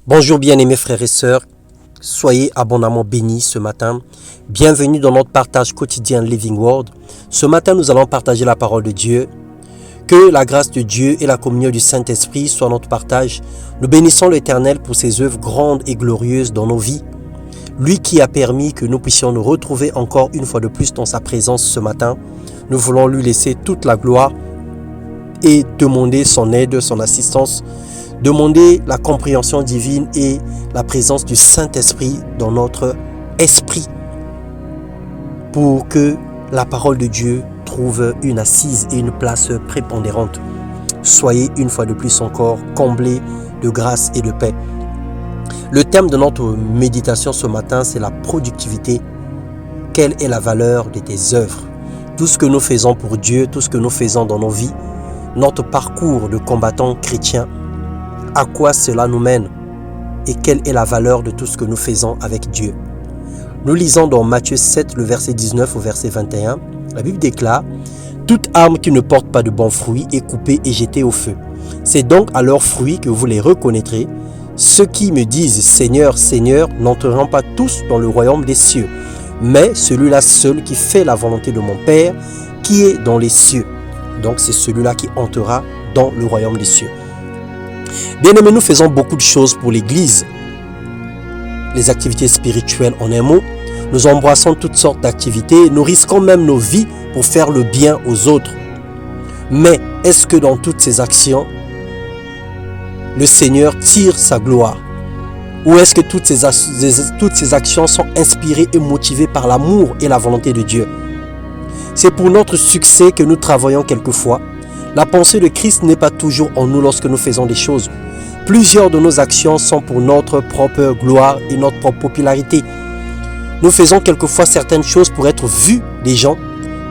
Bonjour bien-aimés frères et sœurs, soyez abondamment bénis ce matin. Bienvenue dans notre partage quotidien Living Word. Ce matin, nous allons partager la parole de Dieu. Que la grâce de Dieu et la communion du Saint-Esprit soient notre partage. Nous bénissons l'Éternel pour ses œuvres grandes et glorieuses dans nos vies. Lui qui a permis que nous puissions nous retrouver encore une fois de plus dans sa présence ce matin. Nous voulons lui laisser toute la gloire et demander son aide, son assistance. Demander la compréhension divine et la présence du Saint-Esprit dans notre esprit pour que la parole de Dieu trouve une assise et une place prépondérante. Soyez une fois de plus encore comblés de grâce et de paix. Le thème de notre méditation ce matin, c'est la productivité. Quelle est la valeur de tes œuvres? Tout ce que nous faisons pour Dieu, tout ce que nous faisons dans nos vies, notre parcours de combattant chrétien, à quoi cela nous mène et quelle est la valeur de tout ce que nous faisons avec Dieu. Nous lisons dans Matthieu 7, le verset 19 au verset 21. La Bible déclare « Toute arme qui ne porte pas de bons fruits est coupée et jetée au feu. C'est donc à leurs fruits que vous les reconnaîtrez. Ceux qui me disent « Seigneur, Seigneur » n'entreront pas tous dans le royaume des cieux, mais celui-là seul qui fait la volonté de mon Père qui est dans les cieux. » Donc c'est celui-là qui entrera dans le royaume des cieux. Bien-aimés, nous faisons beaucoup de choses pour l'Église. Les activités spirituelles en un mot. Nous embrassons toutes sortes d'activités. Nous risquons même nos vies pour faire le bien aux autres. Mais est-ce que dans toutes ces actions, le Seigneur tire sa gloire? Ou est-ce que toutes ces actions sont inspirées et motivées par l'amour et la volonté de Dieu? C'est pour notre succès que nous travaillons quelquefois. La pensée de Christ n'est pas toujours en nous lorsque nous faisons des choses. Plusieurs de nos actions sont pour notre propre gloire et notre propre popularité. Nous faisons quelquefois certaines choses pour être vus des gens,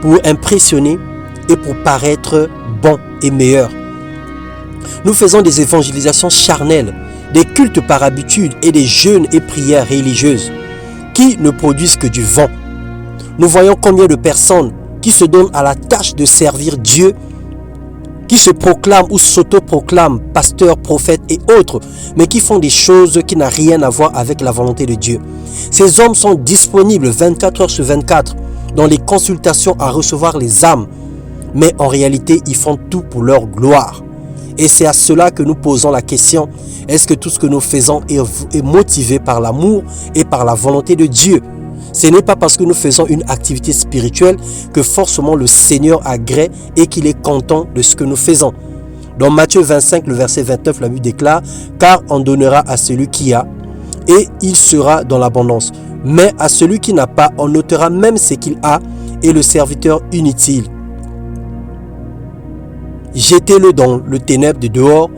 pour impressionner et pour paraître bons et meilleurs. Nous faisons des évangélisations charnelles, des cultes par habitude et des jeûnes et prières religieuses qui ne produisent que du vent. Nous voyons combien de personnes qui se donnent à la tâche de servir Dieu, qui se proclament ou s'autoproclament pasteurs, prophètes et autres, mais qui font des choses qui n'ont rien à voir avec la volonté de Dieu. Ces hommes sont disponibles 24 heures sur 24 dans les consultations à recevoir les âmes, mais en réalité, ils font tout pour leur gloire. Et c'est à cela que nous posons la question, est-ce que tout ce que nous faisons est motivé par l'amour et par la volonté de Dieu? Ce n'est pas parce que nous faisons une activité spirituelle que forcément le Seigneur agrée et qu'il est content de ce que nous faisons. Dans Matthieu 25, le verset 29, la Bible déclare « Car on donnera à celui qui a, et il sera dans l'abondance. Mais à celui qui n'a pas, on ôtera même ce qu'il a, et le serviteur inutile. Jetez-le dans le ténèbre de dehors,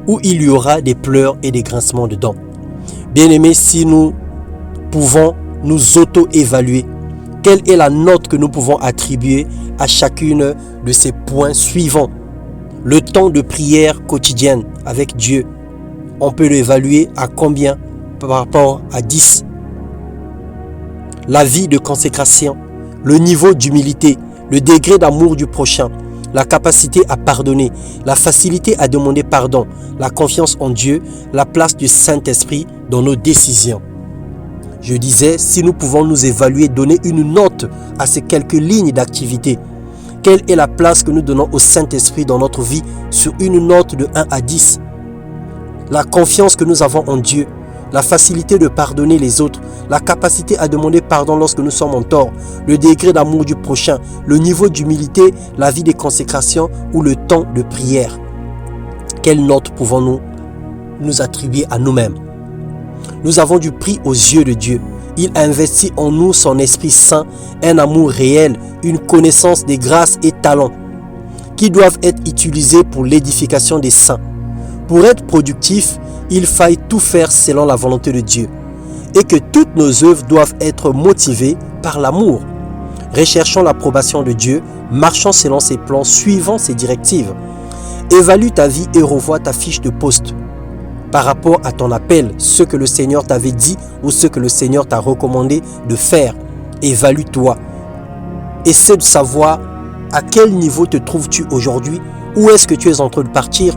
où il y aura des pleurs et des grincements de dents. » Bien-aimés, si nous pouvons nous auto-évaluer, quelle est la note que nous pouvons attribuer à chacune de ces points suivants? Le temps de prière quotidienne avec Dieu, on peut l'évaluer à combien par rapport à 10? La vie de consécration, le niveau d'humilité, le degré d'amour du prochain, la capacité à pardonner, la facilité à demander pardon, la confiance en Dieu, la place du Saint-Esprit dans nos décisions. Je disais, si nous pouvons nous évaluer, donner une note à ces quelques lignes d'activité, quelle est la place que nous donnons au Saint-Esprit dans notre vie sur une note de 1 à 10? La confiance que nous avons en Dieu, la facilité de pardonner les autres, la capacité à demander pardon lorsque nous sommes en tort, le degré d'amour du prochain, le niveau d'humilité, la vie de consécration ou le temps de prière. Quelle note pouvons-nous nous attribuer à nous-mêmes? Nous avons du prix aux yeux de Dieu. Il investit en nous son Esprit Saint, un amour réel, une connaissance des grâces et talents qui doivent être utilisés pour l'édification des saints. Pour être productif, il faille tout faire selon la volonté de Dieu et que toutes nos œuvres doivent être motivées par l'amour. Recherchons l'approbation de Dieu, marchons selon ses plans, suivant ses directives. Évalue ta vie et revois ta fiche de poste par rapport à ton appel, ce que le Seigneur t'avait dit ou ce que le Seigneur t'a recommandé de faire. Évalue-toi. Essaie de savoir à quel niveau te trouves-tu aujourd'hui, où est-ce que tu es en train de partir,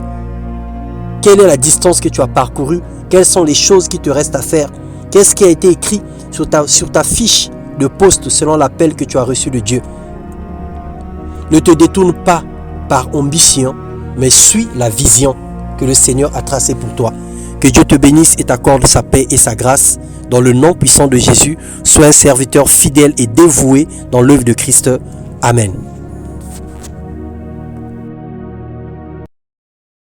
Quelle est la distance que tu as parcourue? Quelles sont les choses qui te restent à faire? Qu'est-ce qui a été écrit sur ta fiche de poste selon l'appel que tu as reçu de Dieu? Ne te détourne pas par ambition, mais suis la vision que le Seigneur a tracée pour toi. Que Dieu te bénisse et t'accorde sa paix et sa grâce. Dans le nom puissant de Jésus, sois un serviteur fidèle et dévoué dans l'œuvre de Christ. Amen.